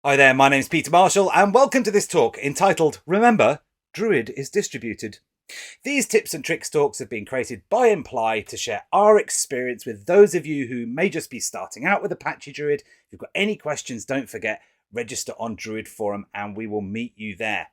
Hi there, my name's Peter Marshall, and welcome to this talk entitled Remember, Druid is Distributed. These tips and tricks talks have been created by Imply to share our experience with those of you who may just be starting out with Apache Druid. If you've got any questions, don't forget, register on Druid Forum and we will meet you there.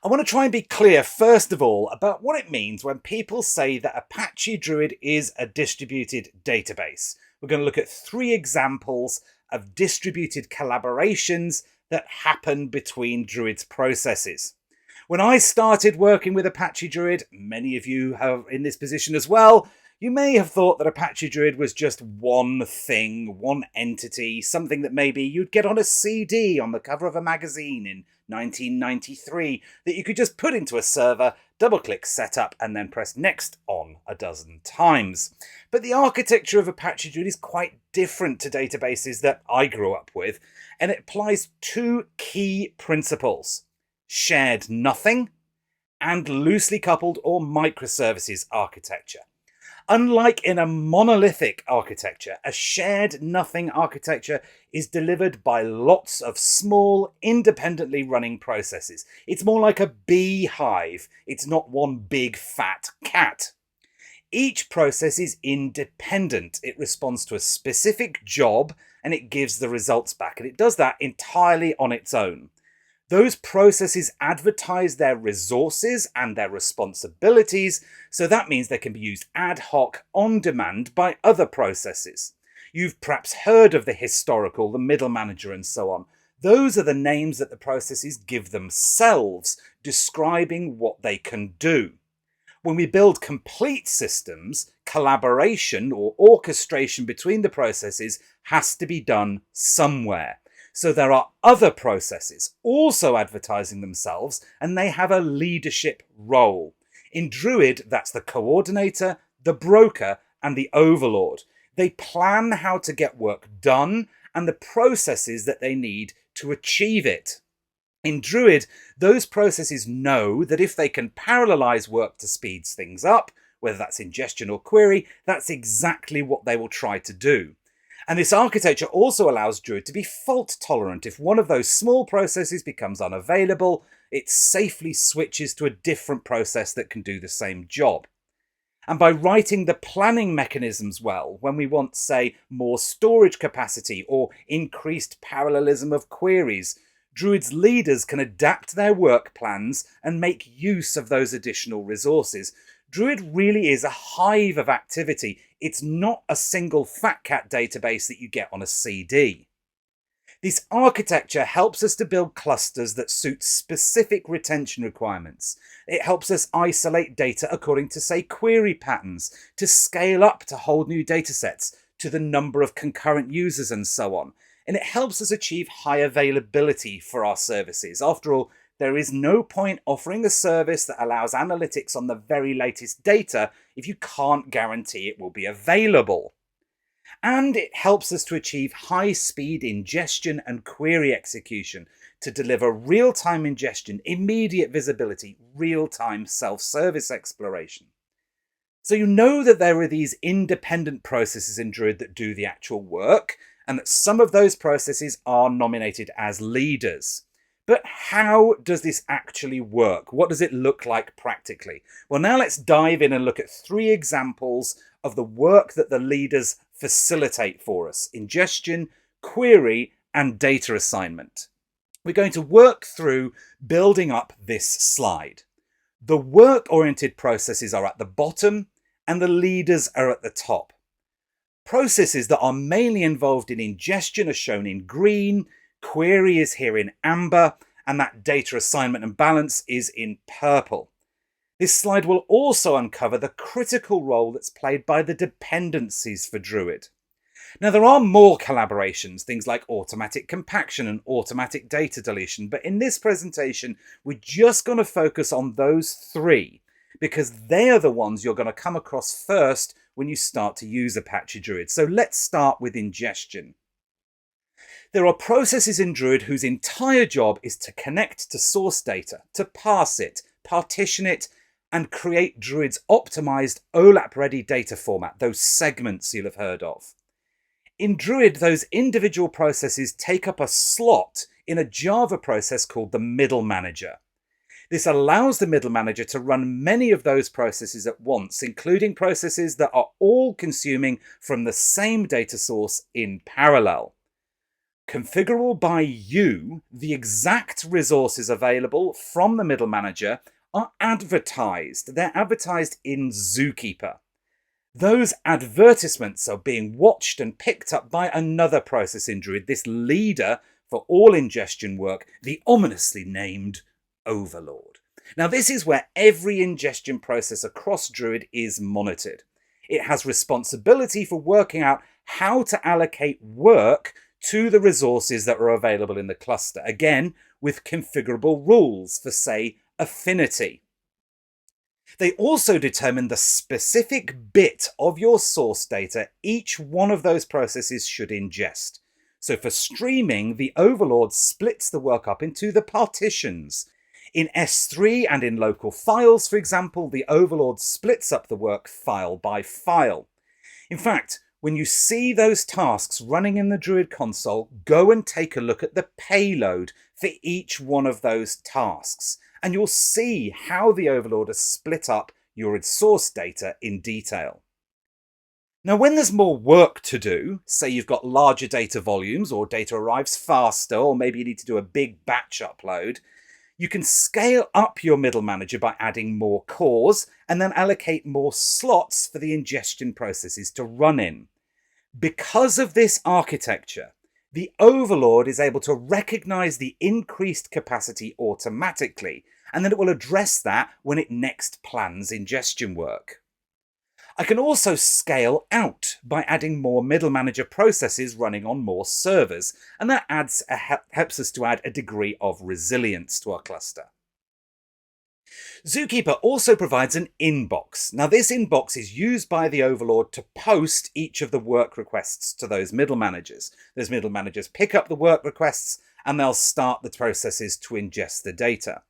I want to try and be clear, first of all, about what it means when people say that Apache Druid is a distributed database. We're going to look at 3 examples of distributed collaborations that happen between Druid's processes. When I started working with Apache Druid, many of you are in this position as well, you may have thought that Apache Druid was just one thing, one entity, something that maybe you'd get on a CD on the cover of a magazine in 1993 that you could just put into a server, double-click setup, and then press next on a dozen times. But the architecture of Apache Druid is quite different to databases that I grew up with, and it applies 2 key principles: shared nothing and loosely coupled or microservices architecture. Unlike in a monolithic architecture, a shared nothing architecture is delivered by lots of small, independently running processes. It's more like a beehive. It's not one big fat cat. Each process is independent. It responds to a specific job and it gives the results back. And it does that entirely on its own. Those processes advertise their resources and their responsibilities, so that means they can be used ad hoc, on demand by other processes. You've perhaps heard of the historical, the middle manager, and so on. Those are the names that the processes give themselves, describing what they can do. When we build complete systems, collaboration or orchestration between the processes has to be done somewhere. So there are other processes also advertising themselves, and they have a leadership role. In Druid, that's the coordinator, the broker, and the overlord. They plan how to get work done and the processes that they need to achieve it. In Druid, those processes know that if they can parallelize work to speed things up, whether that's ingestion or query, that's exactly what they will try to do. And this architecture also allows Druid to be fault tolerant. If one of those small processes becomes unavailable, it safely switches to a different process that can do the same job. And by writing the planning mechanisms well, when we want, say, more storage capacity or increased parallelism of queries, Druid's leaders can adapt their work plans and make use of those additional resources. Druid really is a hive of activity. It's not a single fat cat database that you get on a CD. This architecture helps us to build clusters that suit specific retention requirements. It helps us isolate data according to, say, query patterns, to scale up to hold new datasets, to the number of concurrent users and so on. And it helps us achieve high availability for our services. After all, there is no point offering a service that allows analytics on the very latest data if you can't guarantee it will be available. And it helps us to achieve high-speed ingestion and query execution to deliver real-time ingestion, immediate visibility, real-time self-service exploration. So you know that there are these independent processes in Druid that do the actual work, and that some of those processes are nominated as leaders. But how does this actually work? What does it look like practically? Well, now let's dive in and look at 3 examples of the work that the leaders facilitate for us: ingestion, query, and data assignment. We're going to work through building up this slide. The work-oriented processes are at the bottom and the leaders are at the top. Processes that are mainly involved in ingestion are shown in green, query is here in amber, and that data assignment and balance is in purple. This slide will also uncover the critical role that's played by the dependencies for Druid. Now, there are more collaborations, things like automatic compaction and automatic data deletion, but in this presentation, we're just going to focus on those 3 because they are the ones you're going to come across first when you start to use Apache Druid. So let's start with ingestion. There are processes in Druid whose entire job is to connect to source data, to parse it, partition it, and create Druid's optimized OLAP-ready data format, those segments you'll have heard of. In Druid, those individual processes take up a slot in a Java process called the middle manager. This allows the middle manager to run many of those processes at once, including processes that are all consuming from the same data source in parallel. Configurable by you, the exact resources available from the middle manager are advertised. They're advertised in Zookeeper. Those advertisements are being watched and picked up by another process in Druid, this leader for all ingestion work, the ominously named Overlord. Now, this is where every ingestion process across Druid is monitored. It has responsibility for working out how to allocate work to the resources that are available in the cluster, again, with configurable rules for, say, affinity. They also determine the specific bit of your source data each one of those processes should ingest. So for streaming, the Overlord splits the work up into the partitions. In S3 and in local files, for example, the Overlord splits up the work file by file. In fact, when you see those tasks running in the Druid console, go and take a look at the payload for each one of those tasks, and you'll see how the Overlord has split up your source data in detail. Now, when there's more work to do, say you've got larger data volumes or data arrives faster, or maybe you need to do a big batch upload, you can scale up your middle manager by adding more cores and then allocate more slots for the ingestion processes to run in. Because of this architecture, the Overlord is able to recognize the increased capacity automatically, and then it will address that when it next plans ingestion work. I can also scale out by adding more middle manager processes running on more servers, and that helps us to add a degree of resilience to our cluster. Zookeeper also provides an inbox. Now, this inbox is used by the Overlord to post each of the work requests to those middle managers. Those middle managers pick up the work requests and they'll start the processes to ingest the data.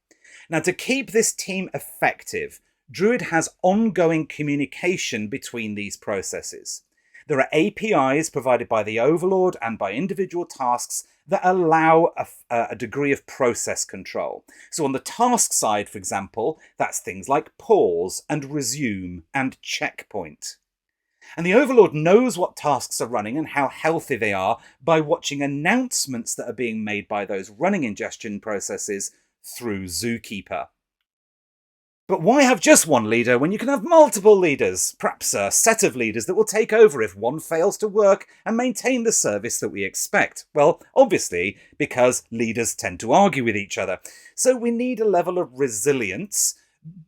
Now, to keep this team effective, Druid has ongoing communication between these processes. There are APIs provided by the Overlord and by individual tasks that allow a degree of process control. So on the task side, for example, that's things like pause and resume and checkpoint. And the Overlord knows what tasks are running and how healthy they are by watching announcements that are being made by those running ingestion processes through Zookeeper. But why have just one leader when you can have multiple leaders? Perhaps a set of leaders that will take over if one fails to work and maintain the service that we expect. Well, obviously, because leaders tend to argue with each other. So we need a level of resilience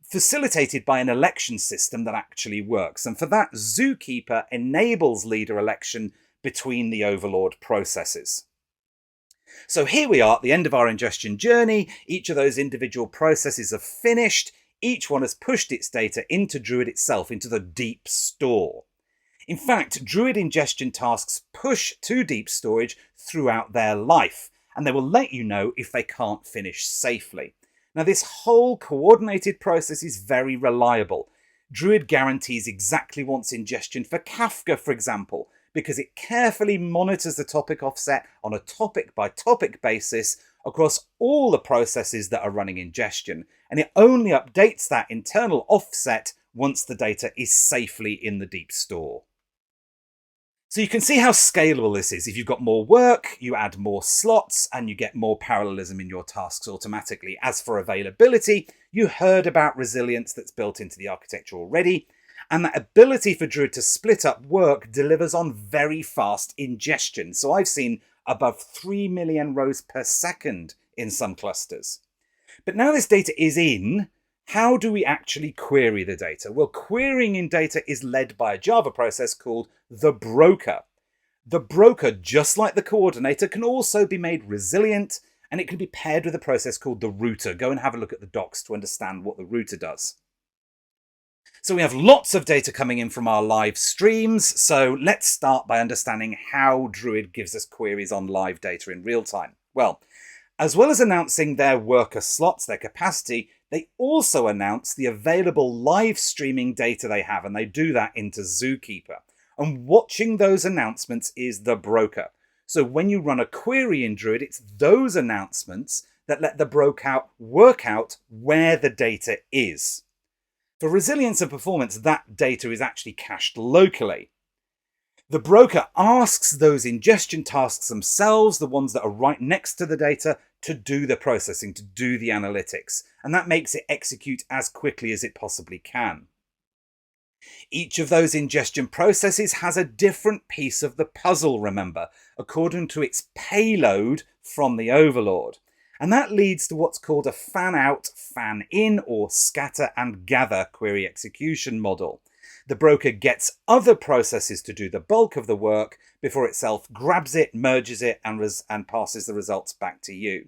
facilitated by an election system that actually works. And for that, Zookeeper enables leader election between the Overlord processes. So here we are at the end of our ingestion journey. Each of those individual processes are finished. Each one has pushed its data into Druid itself, into the deep store. In fact, Druid ingestion tasks push to deep storage throughout their life, and they will let you know if they can't finish safely. Now, this whole coordinated process is very reliable. Druid guarantees exactly once ingestion for Kafka, for example, because it carefully monitors the topic offset on a topic-by-topic basis across all the processes that are running ingestion, and it only updates that internal offset once the data is safely in the deep store. So you can see how scalable this is. If you've got more work, you add more slots and you get more parallelism in your tasks automatically. As for availability, you heard about resilience that's built into the architecture already, and that ability for Druid to split up work delivers on very fast ingestion. So I've seen above 3 million rows per second in some clusters. But now this data is in, how do we actually query the data? Well, querying in data is led by a Java process called the broker. The broker, just like the coordinator, can also be made resilient, and it can be paired with a process called the router. Go and have a look at the docs to understand what the router does. So we have lots of data coming in from our live streams. So let's start by understanding how Druid gives us queries on live data in real time. Well, as well as announcing their worker slots, their capacity, they also announce the available live streaming data they have, and they do that into Zookeeper. And watching those announcements is the broker. So when you run a query in Druid, it's those announcements that let the broker work out where the data is. For resilience and performance, that data is actually cached locally. The broker asks those ingestion tasks themselves, the ones that are right next to the data, to do the processing, to do the analytics, and that makes it execute as quickly as it possibly can. Each of those ingestion processes has a different piece of the puzzle, remember, according to its payload from the overlord. And that leads to what's called a fan-out, fan-in, or scatter and gather query execution model. The broker gets other processes to do the bulk of the work before itself grabs it, merges it, and passes the results back to you.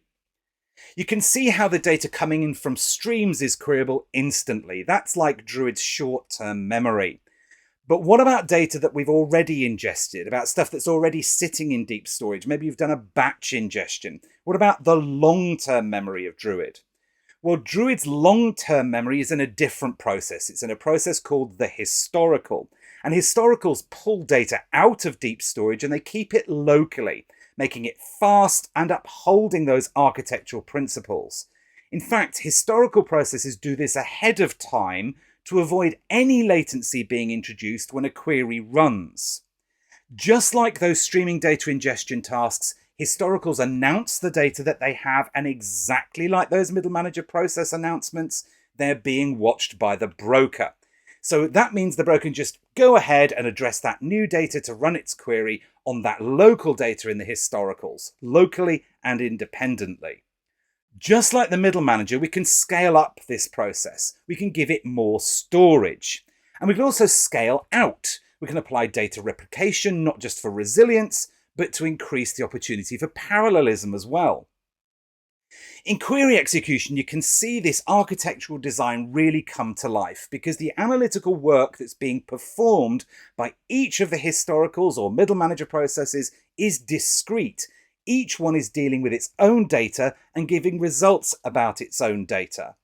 You can see how the data coming in from streams is queryable instantly. That's like Druid's short-term memory. But what about data that we've already ingested, about stuff that's already sitting in deep storage? Maybe you've done a batch ingestion. What about the long-term memory of Druid? Well, Druid's long-term memory is in a different process. It's in a process called the historical. And historicals pull data out of deep storage and they keep it locally, making it fast and upholding those architectural principles. In fact, historical processes do this ahead of time to avoid any latency being introduced when a query runs. Just like those streaming data ingestion tasks, historicals announce the data that they have, and exactly like those middle manager process announcements, they're being watched by the broker. So that means the broker can just go ahead and address that new data to run its query on that local data in the historicals, locally and independently. Just like the middle manager, we can scale up this process. We can give it more storage. And we can also scale out. We can apply data replication, not just for resilience, but to increase the opportunity for parallelism as well. In query execution, you can see this architectural design really come to life because the analytical work that's being performed by each of the historicals or middle manager processes is discrete. Each one is dealing with its own data and giving results about its own data.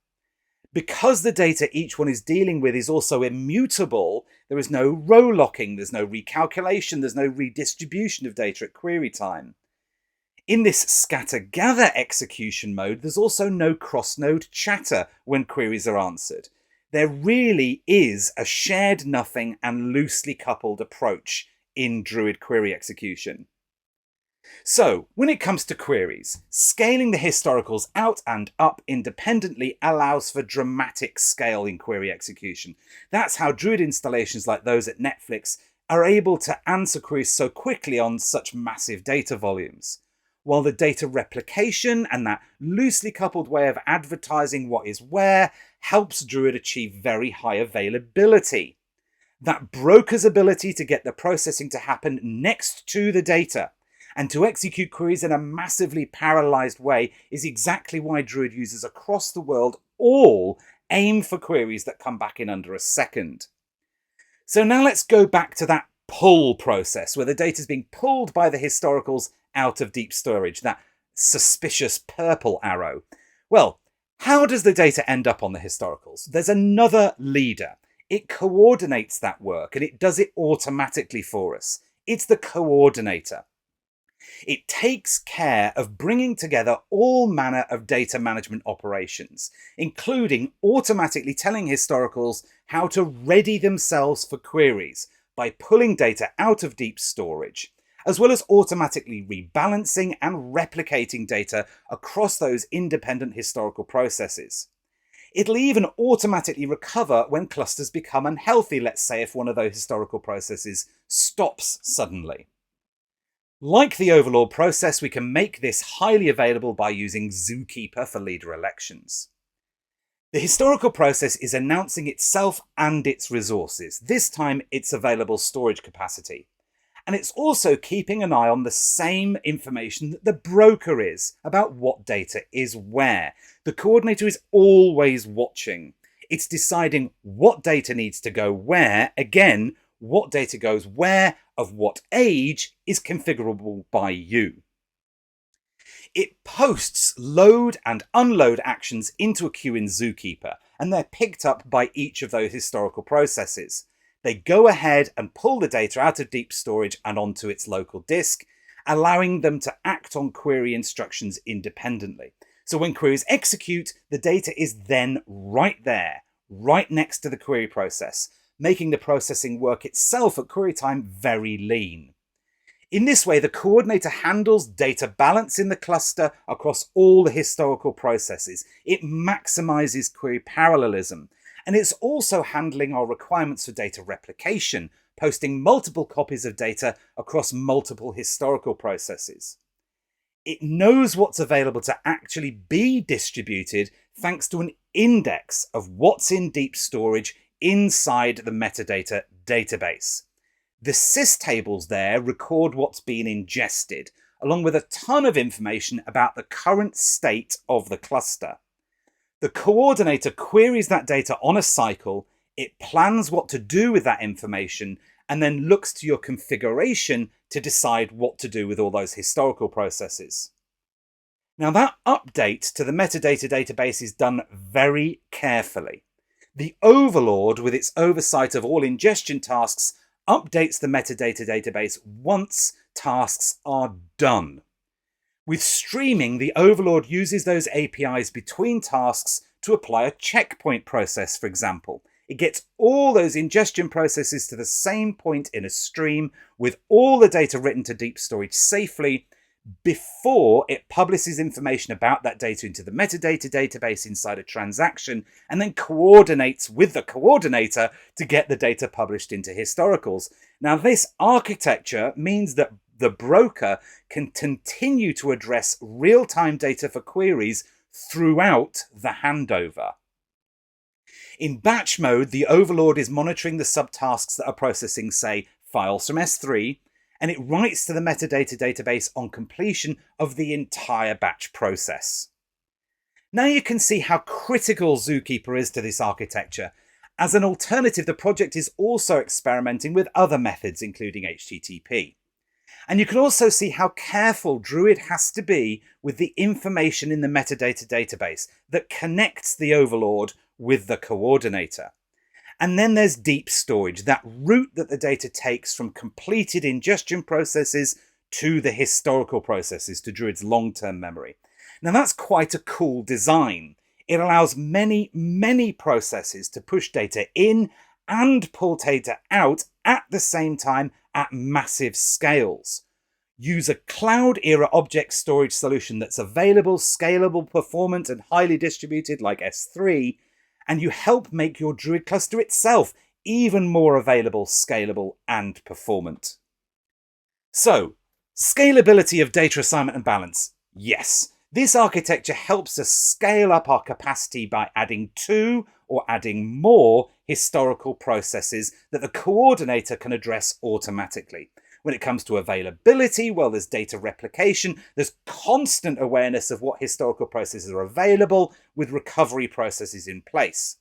Because the data each one is dealing with is also immutable, there is no row locking, there's no recalculation, there's no redistribution of data at query time. In this scatter-gather execution mode, there's also no cross-node chatter when queries are answered. There really is a shared nothing and loosely coupled approach in Druid query execution. So, when it comes to queries, scaling the historicals out and up independently allows for dramatic scale in query execution. That's how Druid installations like those at Netflix are able to answer queries so quickly on such massive data volumes. While the data replication and that loosely coupled way of advertising what is where helps Druid achieve very high availability. That broker's ability to get the processing to happen next to the data and to execute queries in a massively parallelized way is exactly why Druid users across the world all aim for queries that come back in under a second. So now let's go back to that pull process where the data is being pulled by the historicals out of deep storage, that suspicious purple arrow. Well, how does the data end up on the historicals? There's another leader. It coordinates that work and it does it automatically for us. It's the coordinator. It takes care of bringing together all manner of data management operations, including automatically telling historicals how to ready themselves for queries by pulling data out of deep storage, as well as automatically rebalancing and replicating data across those independent historical processes. It'll even automatically recover when clusters become unhealthy, let's say if one of those historical processes stops suddenly. Like the overlord process, we can make this highly available by using Zookeeper for leader elections. The historical process is announcing itself and its resources, this time its available storage capacity. And it's also keeping an eye on the same information that the broker is about what data is where. The coordinator is always watching. It's deciding what data needs to go where, again, what data goes where, of what age, is configurable by you. It posts load and unload actions into a queue in Zookeeper, and they're picked up by each of those historical processes. They go ahead and pull the data out of deep storage and onto its local disk, allowing them to act on query instructions independently. So when queries execute, the data is then right there, right next to the query process, making the processing work itself at query time very lean. In this way, the coordinator handles data balance in the cluster across all the historical processes. It maximizes query parallelism. And it's also handling our requirements for data replication, posting multiple copies of data across multiple historical processes. It knows what's available to actually be distributed thanks to an index of what's in deep storage inside the metadata database. The sys tables there record what's been ingested, along with a ton of information about the current state of the cluster. The coordinator queries that data on a cycle, it plans what to do with that information, and then looks to your configuration to decide what to do with all those historical processes. Now, that update to the metadata database is done very carefully. The overlord, with its oversight of all ingestion tasks, updates the metadata database once tasks are done. With streaming, the overlord uses those APIs between tasks to apply a checkpoint process, for example. It gets all those ingestion processes to the same point in a stream with all the data written to deep storage safely before it publishes information about that data into the metadata database inside a transaction, and then coordinates with the coordinator to get the data published into historicals. Now, this architecture means that the broker can continue to address real-time data for queries throughout the handover. In batch mode, the overlord is monitoring the subtasks that are processing, say, files from S3, and it writes to the metadata database on completion of the entire batch process. Now you can see how critical Zookeeper is to this architecture. As an alternative, the project is also experimenting with other methods, including HTTP. And you can also see how careful Druid has to be with the information in the metadata database that connects the overlord with the coordinator. And then there's deep storage, that route that the data takes from completed ingestion processes to the historical processes, to Druid's long-term memory. Now that's quite a cool design. It allows many processes to push data in and pull data out at the same time at massive scales. Use a cloud-era object storage solution that's available, scalable, performant, and highly distributed like S3, and you help make your Druid cluster itself even more available, scalable, and performant. So, scalability of data assignment and balance. Yes, this architecture helps us scale up our capacity by adding two or adding more historical processes that the coordinator can address automatically. When it comes to availability, well, there's data replication, there's constant awareness of what historical processes are available with recovery processes in place.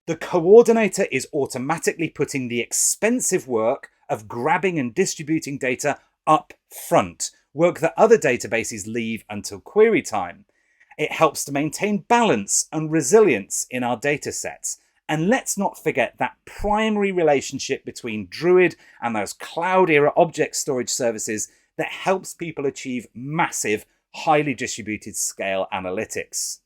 The coordinator is automatically putting the expensive work of grabbing and distributing data up front, work that other databases leave until query time. It helps to maintain balance and resilience in our data sets. And let's not forget that primary relationship between Druid and those cloud-era object storage services that helps people achieve massive, highly distributed scale analytics.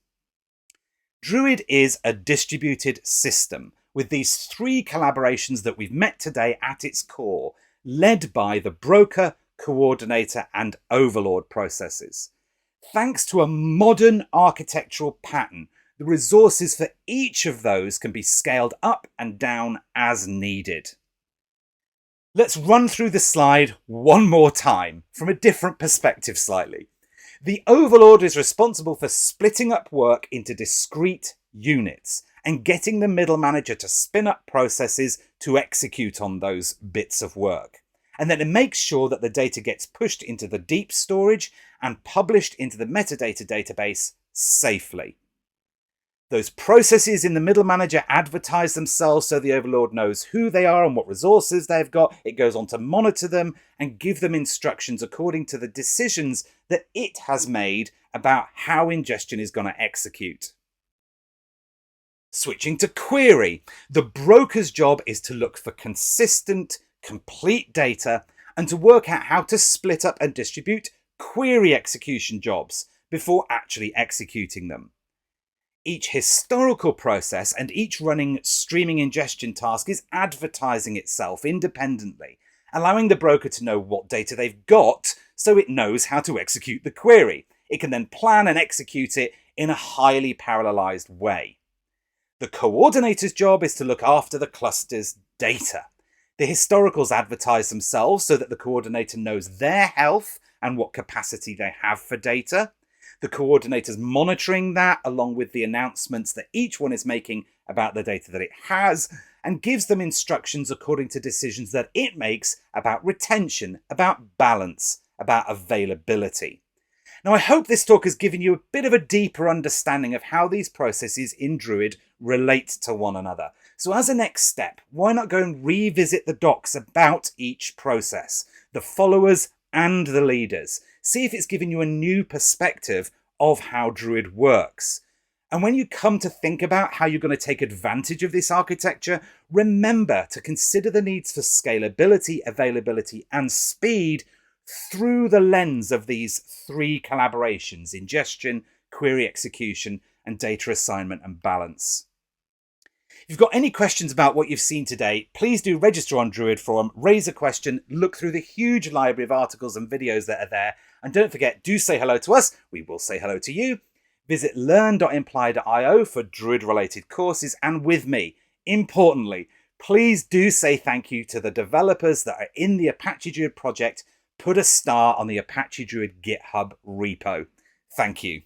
Druid is a distributed system with these three collaborations that we've met today at its core, led by the broker, coordinator, and overlord processes. Thanks to a modern architectural pattern, the resources for each of those can be scaled up and down as needed. Let's run through the slide one more time from a different perspective slightly. The overlord is responsible for splitting up work into discrete units and getting the middle manager to spin up processes to execute on those bits of work. And then it makes sure that the data gets pushed into the deep storage and published into the metadata database safely. Those processes in the middle manager advertise themselves so the overlord knows who they are and what resources they've got. It goes on to monitor them and give them instructions according to the decisions that it has made about how ingestion is going to execute. Switching to query, the broker's job is to look for consistent, complete data and to work out how to split up and distribute query execution jobs before actually executing them. Each historical process and each running streaming ingestion task is advertising itself independently, allowing the broker to know what data they've got so it knows how to execute the query. It can then plan and execute it in a highly parallelized way. The coordinator's job is to look after the cluster's data. The historicals advertise themselves so that the coordinator knows their health and what capacity they have for data. The coordinator's monitoring that along with the announcements that each one is making about the data that it has, and gives them instructions according to decisions that it makes about retention, about balance, about availability. Now, I hope this talk has given you a bit of a deeper understanding of how these processes in Druid relate to one another. So as a next step, why not go and revisit the docs about each process, the followers and the leaders. See if it's given you a new perspective of how Druid works. And when you come to think about how you're going to take advantage of this architecture, remember to consider the needs for scalability, availability, and speed through the lens of these three collaborations: ingestion, query execution, and data assignment and balance. If you've got any questions about what you've seen today, please do register on Druid Forum, raise a question, look through the huge library of articles and videos that are there, and don't forget, do say hello to us, we will say hello to you. Visit learn.imply.io for Druid-related courses, and with me, importantly, please do say thank you to the developers that are in the Apache Druid project. Put a star on the Apache Druid GitHub repo. Thank you.